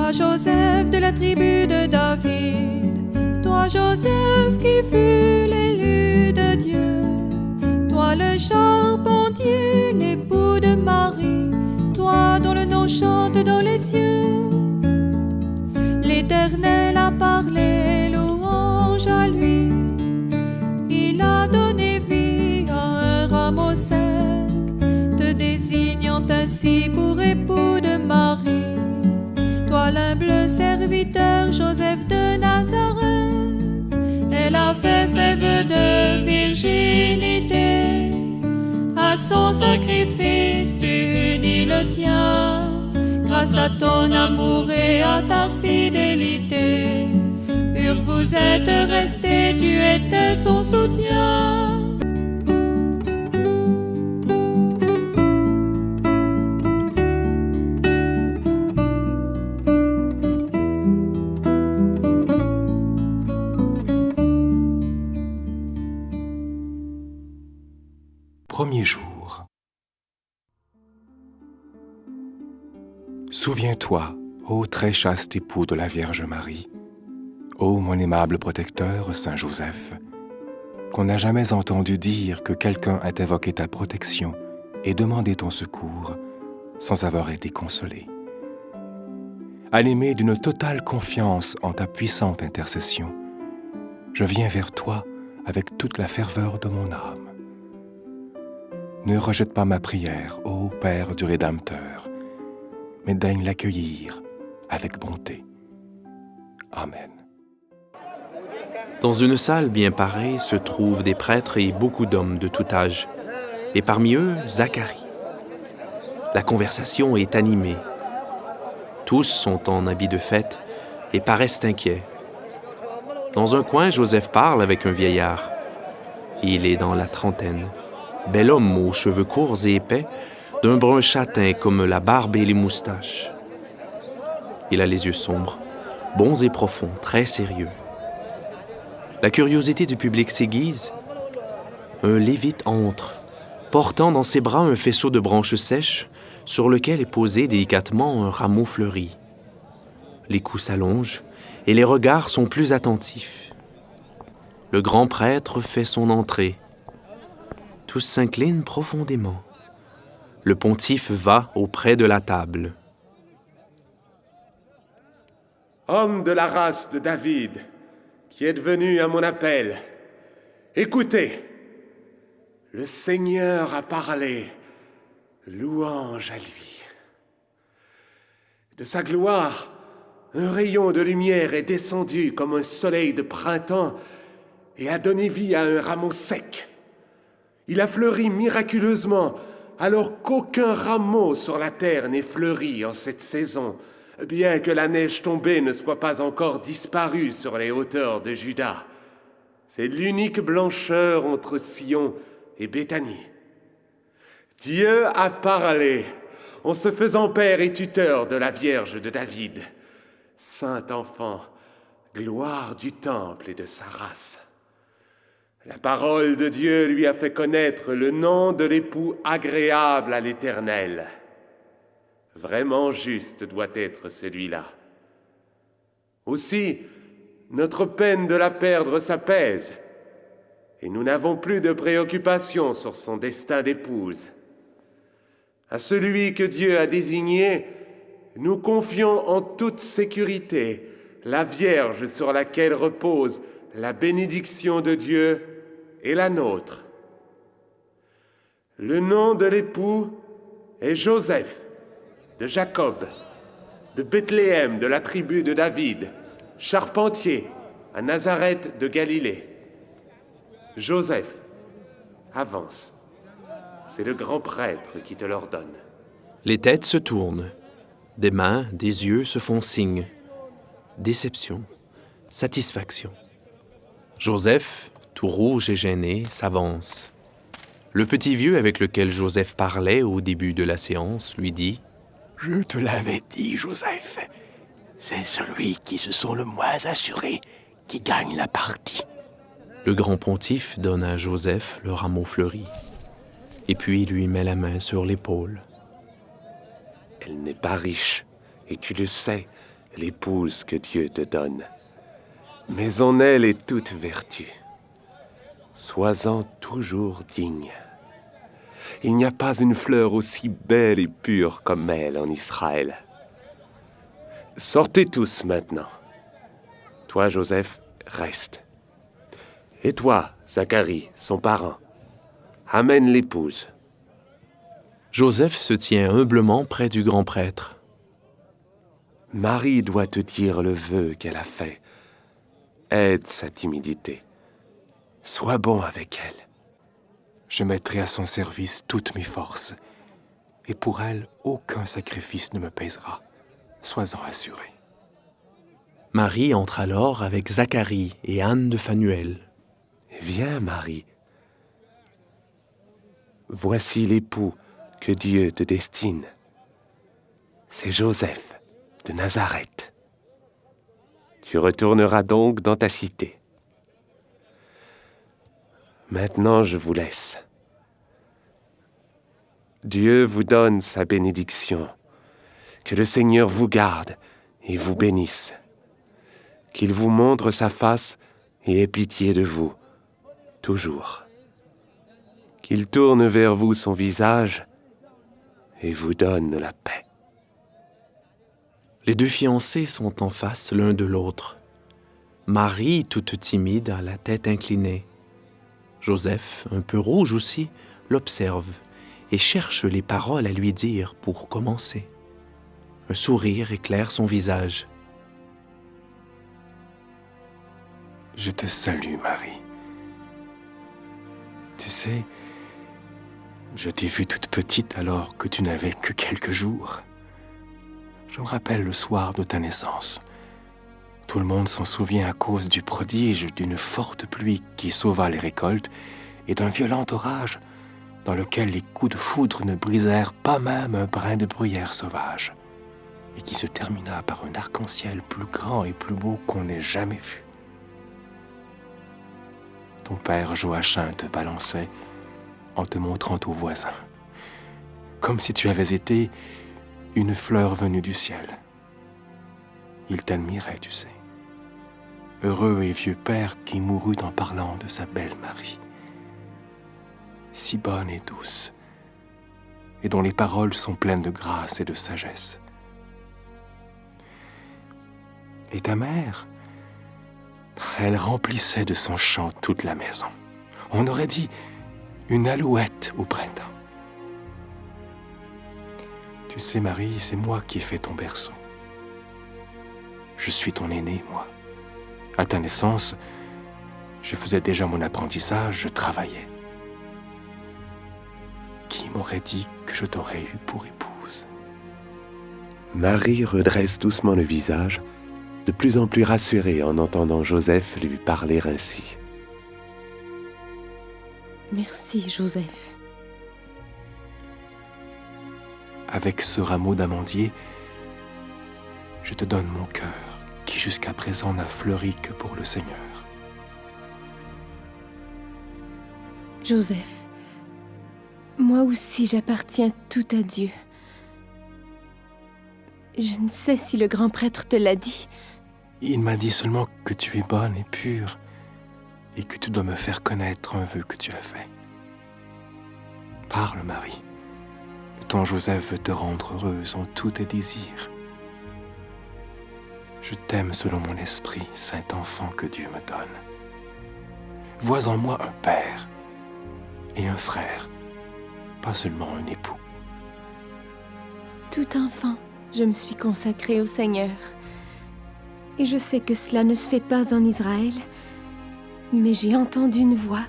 Toi, Joseph de la tribu de David, toi, Joseph qui fut l'élu de Dieu, toi, le charpentier, l'époux de Marie, toi dont le nom chante dans les cieux. L'Éternel a parlé, louange à lui. Il a donné vie à un rameau sec, te désignant ainsi pour époux de Marie. Toi l'humble serviteur Joseph de Nazareth, elle avait fait vœu de virginité. À son sacrifice tu unis le tien, grâce à ton amour et à ta fidélité. Pur vous êtes restés, tu étais son soutien. Premier jour. Souviens-toi, ô très chaste époux de la Vierge Marie, ô mon aimable protecteur, Saint Joseph, qu'on n'a jamais entendu dire que quelqu'un ait invoqué ta protection et demandé ton secours sans avoir été consolé. Animé d'une totale confiance en ta puissante intercession, je viens vers toi avec toute la ferveur de mon âme. Ne rejette pas ma prière, ô Père du Rédempteur, mais daigne l'accueillir avec bonté. Amen. Dans une salle bien parée se trouvent des prêtres et beaucoup d'hommes de tout âge, et parmi eux, Zacharie. La conversation est animée. Tous sont en habit de fête et paraissent inquiets. Dans un coin, Joseph parle avec un vieillard. Il est dans la trentaine. Bel homme aux cheveux courts et épais, d'un brun châtain comme la barbe et les moustaches. Il a les yeux sombres, bons et profonds, très sérieux. La curiosité du public s'aiguise. Un lévite entre, portant dans ses bras un faisceau de branches sèches sur lequel est posé délicatement un rameau fleuri. Les cous s'allongent et les regards sont plus attentifs. Le grand prêtre fait son entrée. Tous s'inclinent profondément. Le pontife va auprès de la table. Homme de la race de David, qui êtes venu à mon appel, écoutez, le Seigneur a parlé, louange à lui. De sa gloire, un rayon de lumière est descendu comme un soleil de printemps et a donné vie à un rameau sec. Il a fleuri miraculeusement, alors qu'aucun rameau sur la terre n'est fleuri en cette saison, bien que la neige tombée ne soit pas encore disparue sur les hauteurs de Juda. C'est l'unique blancheur entre Sion et Béthanie. Dieu a parlé, en se faisant père et tuteur de la Vierge de David. Saint enfant, gloire du temple et de sa race. La parole de Dieu lui a fait connaître le nom de l'époux agréable à l'Éternel. Vraiment juste doit être celui-là. Aussi, notre peine de la perdre s'apaise, et nous n'avons plus de préoccupation sur son destin d'épouse. À celui que Dieu a désigné, nous confions en toute sécurité la Vierge sur laquelle repose la bénédiction de Dieu et la nôtre. Le nom de l'époux est Joseph, de Jacob, de Bethléem, de la tribu de David, charpentier, à Nazareth de Galilée. Joseph, avance. C'est le grand prêtre qui te l'ordonne. Les têtes se tournent. Des mains, des yeux se font signe. Déception, satisfaction. Joseph, tout rouge et gêné, s'avance. Le petit vieux avec lequel Joseph parlait au début de la séance lui dit « Je te l'avais dit, Joseph. C'est celui qui se sent le moins assuré qui gagne la partie. » Le grand pontife donne à Joseph le rameau fleuri, et puis lui met la main sur l'épaule. Elle n'est pas riche, et tu le sais, l'épouse que Dieu te donne. Mais en elle est toute vertu. Sois-en toujours digne. Il n'y a pas une fleur aussi belle et pure comme elle en Israël. Sortez tous maintenant. Toi, Joseph, reste. Et toi, Zacharie, son parent, amène l'épouse. Joseph se tient humblement près du grand prêtre. Marie doit te dire le vœu qu'elle a fait. Aide sa timidité. Sois bon avec elle. Je mettrai à son service toutes mes forces, et pour elle, aucun sacrifice ne me pèsera. Sois-en assuré. Marie entre alors avec Zacharie et Anne de Phanuel. Viens, Marie. Voici l'époux que Dieu te destine. C'est Joseph de Nazareth. Tu retourneras donc dans ta cité. Maintenant, je vous laisse. Dieu vous donne sa bénédiction. Que le Seigneur vous garde et vous bénisse. Qu'il vous montre sa face et ait pitié de vous, toujours. Qu'il tourne vers vous son visage et vous donne la paix. Les deux fiancés sont en face l'un de l'autre. Marie, toute timide, a la tête inclinée. Joseph, un peu rouge aussi, l'observe et cherche les paroles à lui dire pour commencer. Un sourire éclaire son visage. Je te salue, Marie. Tu sais, je t'ai vue toute petite alors que tu n'avais que quelques jours. Je me rappelle le soir de ta naissance. Tout le monde s'en souvient à cause du prodige d'une forte pluie qui sauva les récoltes et d'un violent orage dans lequel les coups de foudre ne brisèrent pas même un brin de bruyère sauvage et qui se termina par un arc-en-ciel plus grand et plus beau qu'on n'ait jamais vu. Ton père Joachim te balançait en te montrant aux voisins, comme si tu avais été une fleur venue du ciel. Il t'admirait, tu sais. Heureux et vieux père qui mourut en parlant de sa belle Marie, si bonne et douce, et dont les paroles sont pleines de grâce et de sagesse. Et ta mère, elle remplissait de son chant toute la maison. On aurait dit une alouette au printemps. Tu sais, Marie, c'est moi qui ai fait ton berceau. Je suis ton aîné, moi. À ta naissance, je faisais déjà mon apprentissage, je travaillais. Qui m'aurait dit que je t'aurais eu pour épouse? Marie redresse doucement le visage, de plus en plus rassurée en entendant Joseph lui parler ainsi. Merci, Joseph. Avec ce rameau d'amandier, je te donne mon cœur, qui jusqu'à présent n'a fleuri que pour le Seigneur. Joseph, moi aussi j'appartiens tout à Dieu. Je ne sais si le grand prêtre te l'a dit. Il m'a dit seulement que tu es bonne et pure, et que tu dois me faire connaître un vœu que tu as fait. Parle, Marie. Ton Joseph veut te rendre heureuse en tous tes désirs. Je t'aime selon mon esprit, saint enfant que Dieu me donne. Vois en moi un père et un frère, pas seulement un époux. Tout enfant, je me suis consacrée au Seigneur. Et je sais que cela ne se fait pas en Israël, mais j'ai entendu une voix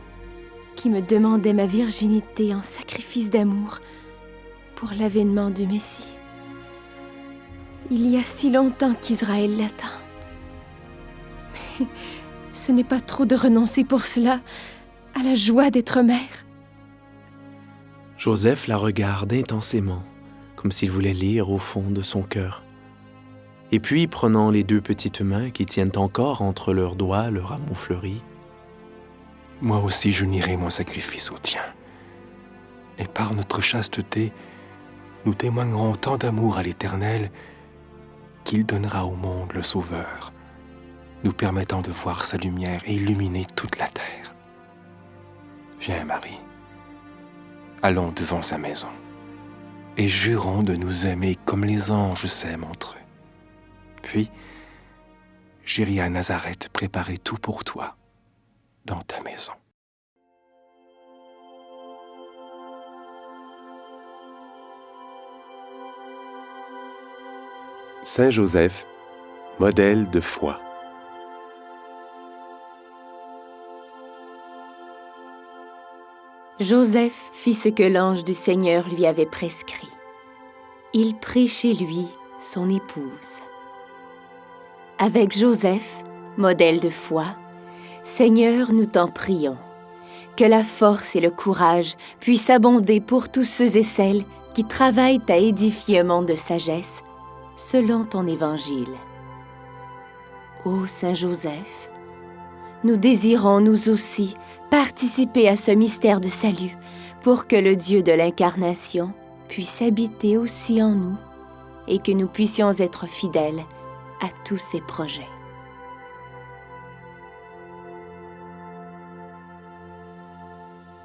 qui me demandait ma virginité en sacrifice d'amour pour l'avènement du Messie. Il y a si longtemps qu'Israël l'attend. Mais ce n'est pas trop de renoncer pour cela à la joie d'être mère. Joseph la regarde intensément, comme s'il voulait lire au fond de son cœur. Et puis, prenant les deux petites mains qui tiennent encore entre leurs doigts le rameau fleuri, « Moi aussi j'unirai mon sacrifice au tien. Et par notre chasteté, nous témoignerons tant d'amour à l'Éternel qu'il donnera au monde le Sauveur, nous permettant de voir sa lumière et illuminer toute la terre. Viens, Marie, allons devant sa maison et jurons de nous aimer comme les anges s'aiment entre eux. Puis, j'irai à Nazareth préparer tout pour toi dans ta maison. Saint Joseph, modèle de foi. Joseph fit ce que l'ange du Seigneur lui avait prescrit. Il prit chez lui son épouse. Avec Joseph, modèle de foi, Seigneur, nous t'en prions, que la force et le courage puissent abonder pour tous ceux et celles qui travaillent à édifier un monde de sagesse selon ton évangile. Ô Saint Joseph, nous désirons nous aussi participer à ce mystère de salut pour que le Dieu de l'incarnation puisse habiter aussi en nous et que nous puissions être fidèles à tous ses projets.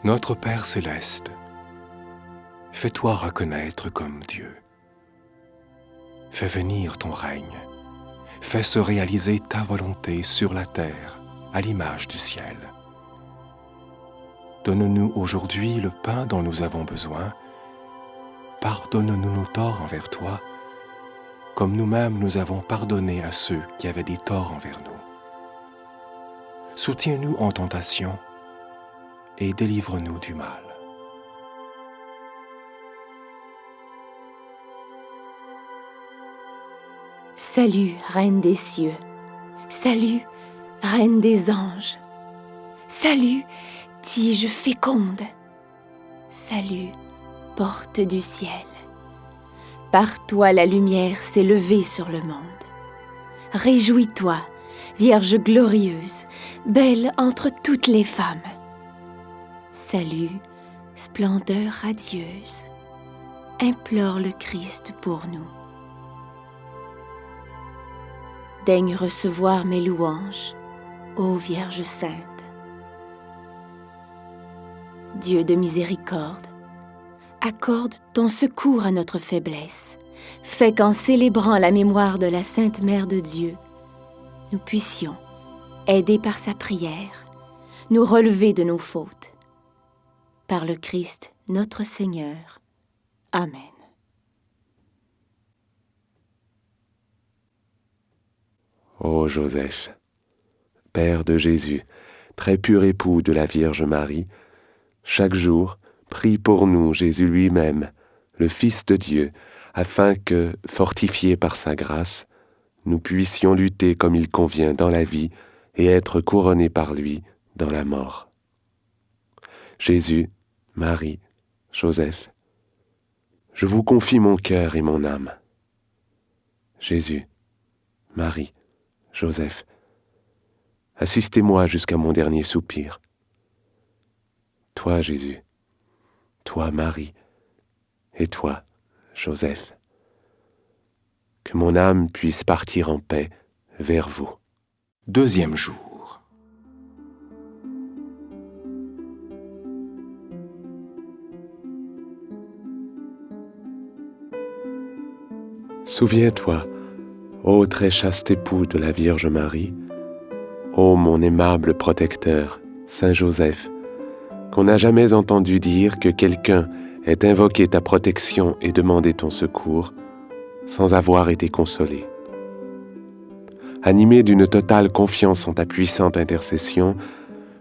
Notre Père céleste, fais-toi reconnaître comme Dieu. Fais venir ton règne. Fais se réaliser ta volonté sur la terre, à l'image du ciel. Donne-nous aujourd'hui le pain dont nous avons besoin. Pardonne-nous nos torts envers toi, comme nous-mêmes nous avons pardonné à ceux qui avaient des torts envers nous. Soutiens-nous en tentation et délivre-nous du mal. Salut, Reine des cieux. Salut, Reine des anges. Salut, tige féconde. Salut, porte du ciel. Par toi la lumière s'est levée sur le monde. Réjouis-toi, Vierge glorieuse, belle entre toutes les femmes. Salut, splendeur radieuse. Implore le Christ pour nous. Daigne recevoir mes louanges, ô Vierge sainte. Dieu de miséricorde, accorde ton secours à notre faiblesse. Fais qu'en célébrant la mémoire de la Sainte Mère de Dieu, nous puissions, aidés par sa prière, nous relever de nos fautes. Par le Christ notre Seigneur. Amen. Ô Joseph, Père de Jésus, très pur époux de la Vierge Marie, chaque jour, prie pour nous Jésus lui-même, le Fils de Dieu, afin que, fortifiés par sa grâce, nous puissions lutter comme il convient dans la vie et être couronnés par lui dans la mort. Jésus, Marie, Joseph, je vous confie mon cœur et mon âme. Jésus, Marie, Joseph, assistez-moi jusqu'à mon dernier soupir. Toi, Jésus, toi, Marie, et toi, Joseph, que mon âme puisse partir en paix vers vous. Deuxième jour. Souviens-toi, ô très chaste époux de la Vierge Marie, ô mon aimable protecteur, Saint Joseph, qu'on n'a jamais entendu dire que quelqu'un ait invoqué ta protection et demandé ton secours sans avoir été consolé. Animé d'une totale confiance en ta puissante intercession,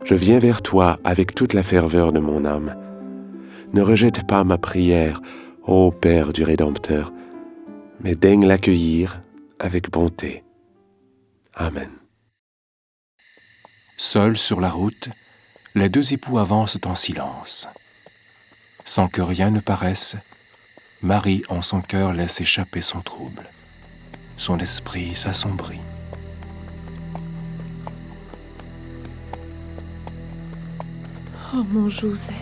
je viens vers toi avec toute la ferveur de mon âme. Ne rejette pas ma prière, ô Père du Rédempteur, mais daigne l'accueillir avec bonté. Amen. Seuls sur la route, les deux époux avancent en silence. Sans que rien ne paraisse, Marie en son cœur laisse échapper son trouble. Son esprit s'assombrit. Oh mon Joseph,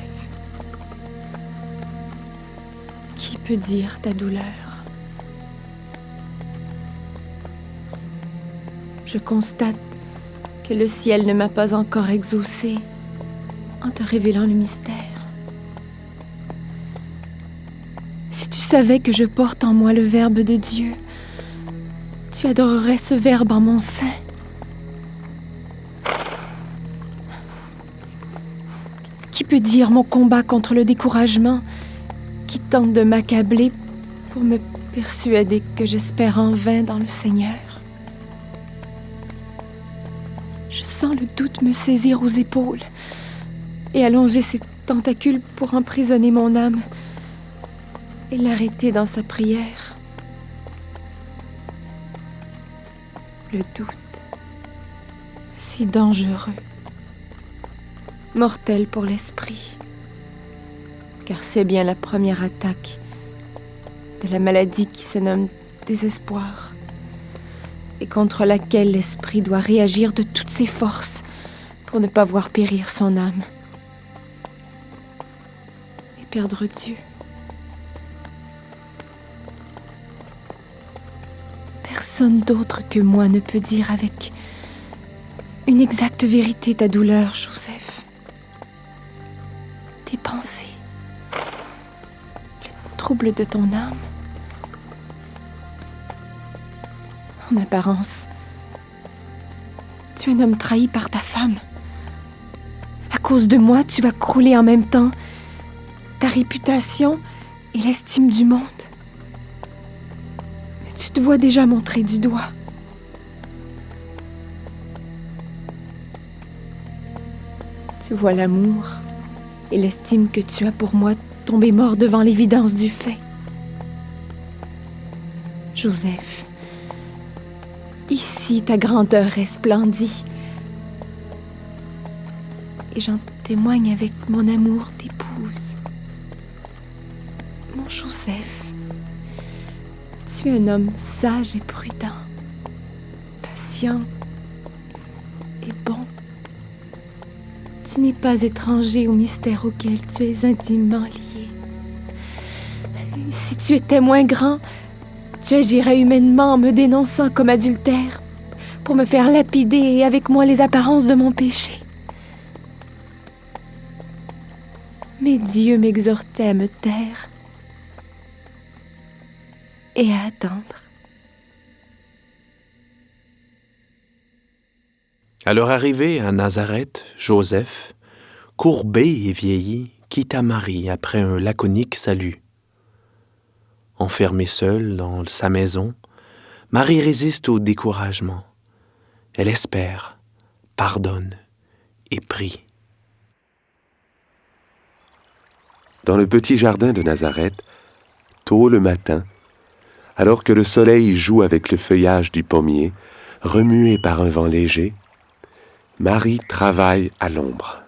qui peut dire ta douleur? je constate que le ciel ne m'a pas encore exaucé en te révélant le mystère. Si tu savais que je porte en moi le Verbe de Dieu, tu adorerais ce Verbe en mon sein. Qui peut dire mon combat contre le découragement qui tente de m'accabler pour me persuader que j'espère en vain dans le Seigneur? Je sens le doute me saisir aux épaules et allonger ses tentacules pour emprisonner mon âme et l'arrêter dans sa prière. Le doute, si dangereux, mortel pour l'esprit, car c'est bien la première attaque de la maladie qui se nomme désespoir et contre laquelle l'esprit doit réagir de toutes ses forces pour ne pas voir périr son âme et perdre Dieu. Personne d'autre que moi ne peut dire avec une exacte vérité ta douleur, Joseph. Tes pensées, le trouble de ton âme. En apparence, tu es un homme trahi par ta femme. À cause de moi, tu vas crouler en même temps ta réputation et l'estime du monde. Mais tu te vois déjà montrer du doigt. Tu vois l'amour et l'estime que tu as pour moi tomber mort devant l'évidence du fait. Joseph, ici ta grandeur resplendit. Et j'en témoigne avec mon amour d'épouse. Mon Joseph, tu es un homme sage et prudent, patient et bon. Tu n'es pas étranger au mystère auquel tu es intimement lié. Si tu étais moins grand, tu agirais humainement en me dénonçant comme adultère pour me faire lapider et avec moi les apparences de mon péché. Mais Dieu m'exhortait à me taire et à attendre. À leur arrivée à Nazareth, Joseph, courbé et vieilli, quitta Marie après un laconique salut. Enfermée seule dans sa maison, Marie résiste au découragement. Elle espère, pardonne et prie. Dans le petit jardin de Nazareth, tôt le matin, alors que le soleil joue avec le feuillage du pommier, remué par un vent léger, Marie travaille à l'ombre.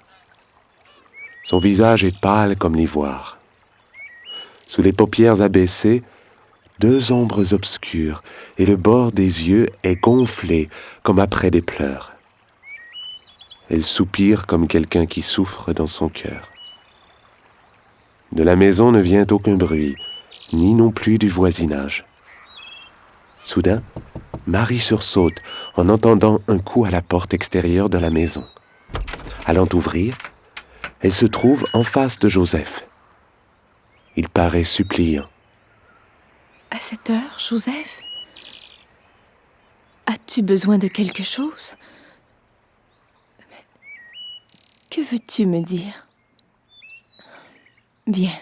Son visage est pâle comme l'ivoire. Sous les paupières abaissées, deux ombres obscures et le bord des yeux est gonflé comme après des pleurs. Elle soupire comme quelqu'un qui souffre dans son cœur. De la maison ne vient aucun bruit, ni non plus du voisinage. Soudain, Marie sursaute en entendant un coup à la porte extérieure de la maison. Allant ouvrir, elle se trouve en face de Joseph. Il paraît suppliant. À cette heure, Joseph, as-tu besoin de quelque chose? Que veux-tu me dire? Viens.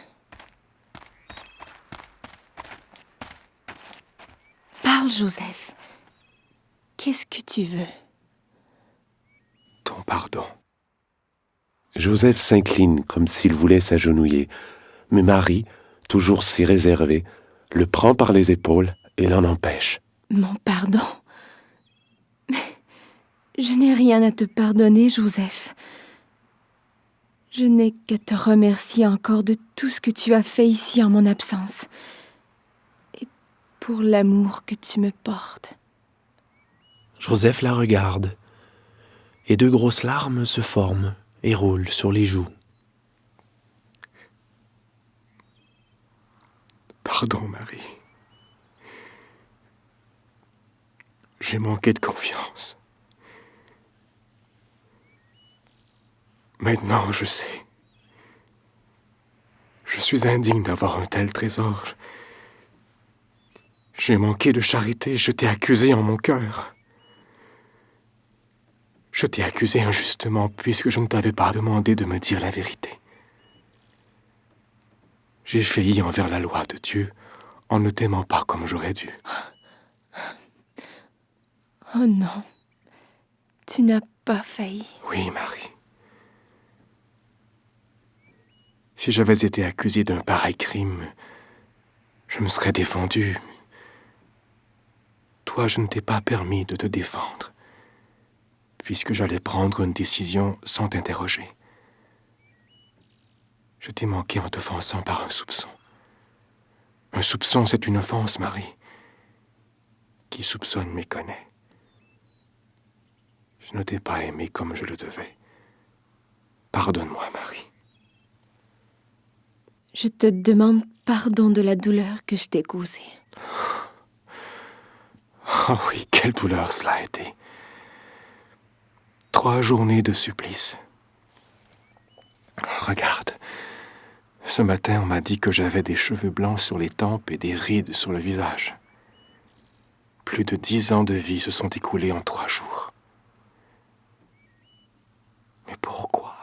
Parle, Joseph. Qu'est-ce que tu veux? Ton pardon. Joseph s'incline comme s'il voulait s'agenouiller, mais Marie, toujours si réservée, le prend par les épaules et l'en empêche. Mon pardon? Mais je n'ai rien à te pardonner, Joseph. Je n'ai qu'à te remercier encore de tout ce que tu as fait ici en mon absence. Et pour l'amour que tu me portes. Joseph la regarde, et deux grosses larmes se forment et roulent sur les joues. Pardon, Marie. J'ai manqué de confiance. Maintenant, je sais. Je suis indigne d'avoir un tel trésor. J'ai manqué de charité, je t'ai accusé en mon cœur. Je t'ai accusé injustement puisque je ne t'avais pas demandé de me dire la vérité. J'ai failli envers la loi de Dieu en ne t'aimant pas comme j'aurais dû. Oh non, tu n'as pas failli. Oui, Marie. Si j'avais été accusé d'un pareil crime, je me serais défendu. Toi, je ne t'ai pas permis de te défendre, puisque j'allais prendre une décision sans t'interroger. Je t'ai manqué en t'offensant par un soupçon. Un soupçon, c'est une offense, Marie. Qui soupçonne méconnaît. Je ne t'ai pas aimé comme je le devais. Pardonne-moi, Marie. Je te demande pardon de la douleur que je t'ai causée. Oh oui, quelle douleur cela a été. 3 journées de supplice. Regarde. Ce matin, on m'a dit que j'avais des cheveux blancs sur les tempes et des rides sur le visage. Plus de 10 ans de vie se sont écoulés en 3 jours. Mais pourquoi?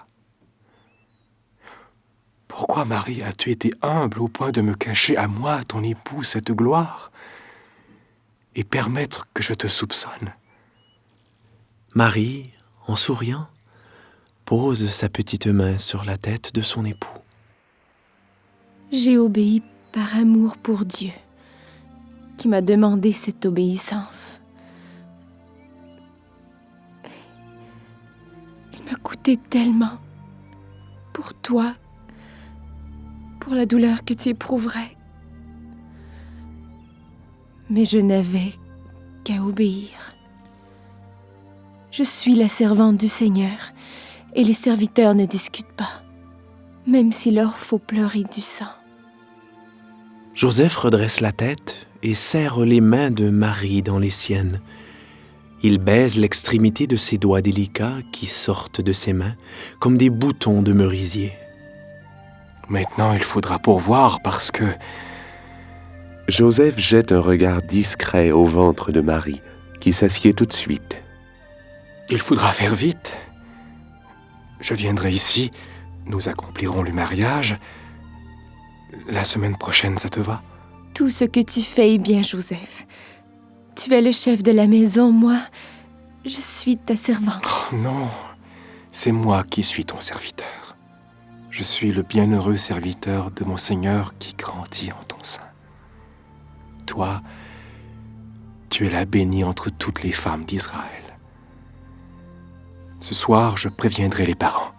Pourquoi, Marie, as-tu été humble au point de me cacher à moi, ton époux, cette gloire et permettre que je te soupçonne? Marie, en souriant, pose sa petite main sur la tête de son époux. J'ai obéi par amour pour Dieu, qui m'a demandé cette obéissance. Il m'a coûté tellement pour toi, pour la douleur que tu éprouverais. Mais je n'avais qu'à obéir. Je suis la servante du Seigneur, et les serviteurs ne discutent pas, même s'il leur faut pleurer du sang. Joseph redresse la tête et serre les mains de Marie dans les siennes. Il baise l'extrémité de ses doigts délicats qui sortent de ses mains comme des boutons de merisier. Maintenant, il faudra pourvoir parce que... Joseph jette un regard discret au ventre de Marie, qui s'assied tout de suite. Il faudra faire vite. Je viendrai ici, nous accomplirons le mariage. La semaine prochaine, ça te va? Tout ce que tu fais est bien, Joseph. Tu es le chef de la maison, moi, je suis ta servante. Oh non, c'est moi qui suis ton serviteur. Je suis le bienheureux serviteur de mon Seigneur qui grandit en ton sein. Toi, tu es la bénie entre toutes les femmes d'Israël. Ce soir, je préviendrai les parents.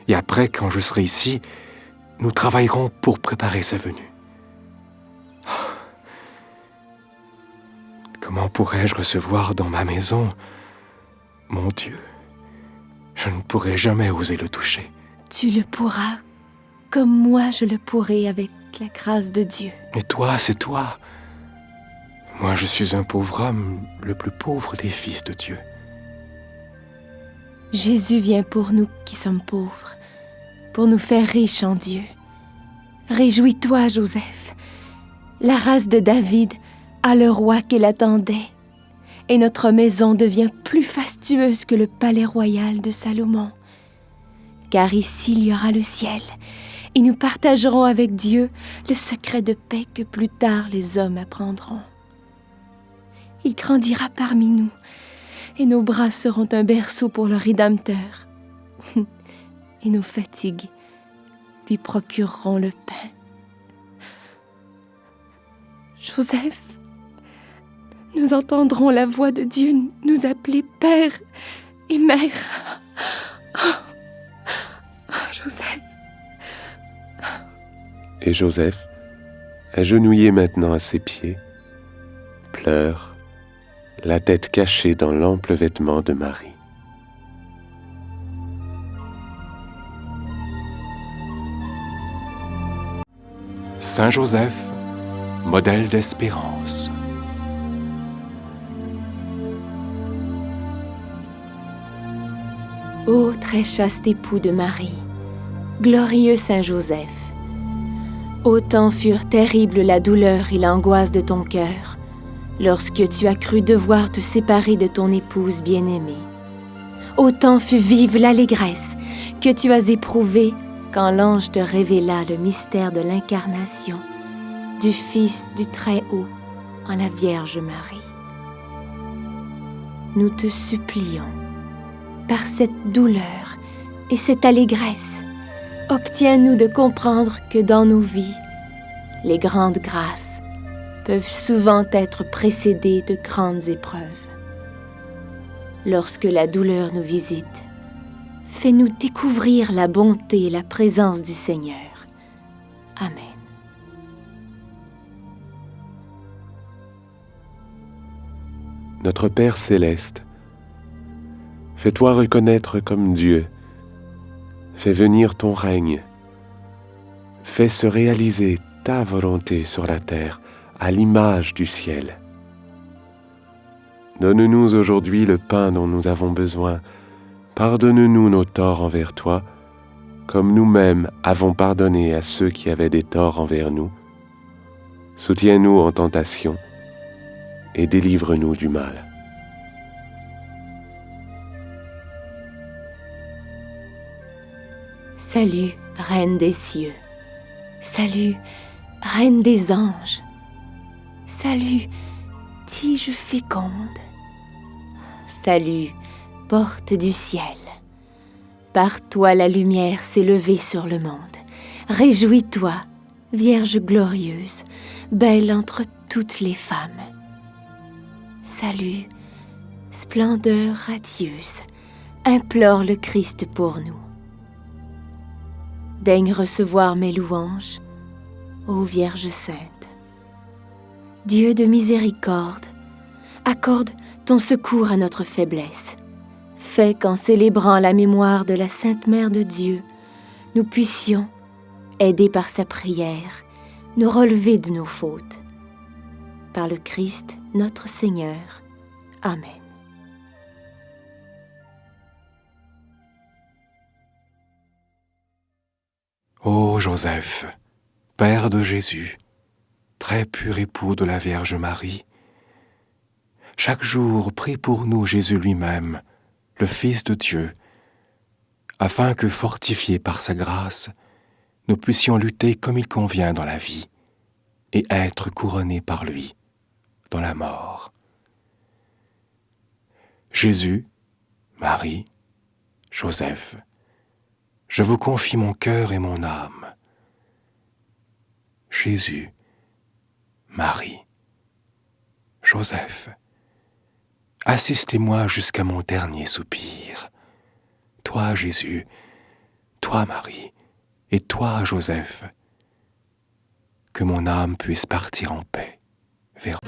Et après, quand je serai ici, nous travaillerons pour préparer sa venue. Comment pourrais-je recevoir dans ma maison mon Dieu? Je ne pourrai jamais oser le toucher. Tu le pourras, comme moi je le pourrai avec la grâce de Dieu. Et toi, c'est toi. Moi, je suis un pauvre homme, le plus pauvre des fils de Dieu. Jésus vient pour nous qui sommes pauvres, pour nous faire riches en Dieu. Réjouis-toi, Joseph. La race de David a le roi qu'elle attendait, et notre maison devient plus fastueuse que le palais royal de Salomon. Car ici il y aura le ciel, et nous partagerons avec Dieu le secret de paix que plus tard les hommes apprendront. Il grandira parmi nous, et nos bras seront un berceau pour le Rédempteur, et nos fatigues lui procureront le pain. Joseph, nous entendrons la voix de Dieu nous appeler Père et Mère. Joseph. Et Joseph, agenouillé maintenant à ses pieds, pleure, la tête cachée dans l'ample vêtement de Marie. Saint Joseph, modèle d'espérance. Ô très chaste époux de Marie, glorieux Saint Joseph, autant furent terribles la douleur et l'angoisse de ton cœur lorsque tu as cru devoir te séparer de ton épouse bien-aimée. Autant fut vive l'allégresse que tu as éprouvée quand l'ange te révéla le mystère de l'incarnation du Fils du Très-Haut en la Vierge Marie. Nous te supplions, par cette douleur et cette allégresse, obtiens-nous de comprendre que dans nos vies, les grandes grâces peuvent souvent être précédées de grandes épreuves. Lorsque la douleur nous visite, fais-nous découvrir la bonté et la présence du Seigneur. Amen. Notre Père céleste, fais-toi reconnaître comme Dieu. Fais venir ton règne. Fais se réaliser ta volonté sur la terre à l'image du ciel. Donne-nous aujourd'hui le pain dont nous avons besoin. Pardonne-nous nos torts envers toi, comme nous-mêmes avons pardonné à ceux qui avaient des torts envers nous. Soutiens-nous en tentation et délivre-nous du mal. Salut, Reine des cieux. Salut, Reine des anges. Salut, tige féconde. Salut, porte du ciel. Par toi la lumière s'est levée sur le monde. Réjouis-toi, Vierge glorieuse, belle entre toutes les femmes. Salut, splendeur radieuse, implore le Christ pour nous. Daigne recevoir mes louanges, ô Vierge sainte. Dieu de miséricorde, accorde ton secours à notre faiblesse. Fais qu'en célébrant la mémoire de la Sainte Mère de Dieu, nous puissions, aidés par sa prière, nous relever de nos fautes. Par le Christ, notre Seigneur. Amen. Ô Joseph, Père de Jésus, très pur époux de la Vierge Marie, chaque jour prie pour nous Jésus lui-même, le Fils de Dieu, afin que, fortifiés par sa grâce, nous puissions lutter comme il convient dans la vie et être couronnés par lui dans la mort. Jésus, Marie, Joseph, je vous confie mon cœur et mon âme. Jésus, Marie, Joseph, assistez-moi jusqu'à mon dernier soupir. Toi, Jésus, toi, Marie, et toi, Joseph, que mon âme puisse partir en paix vers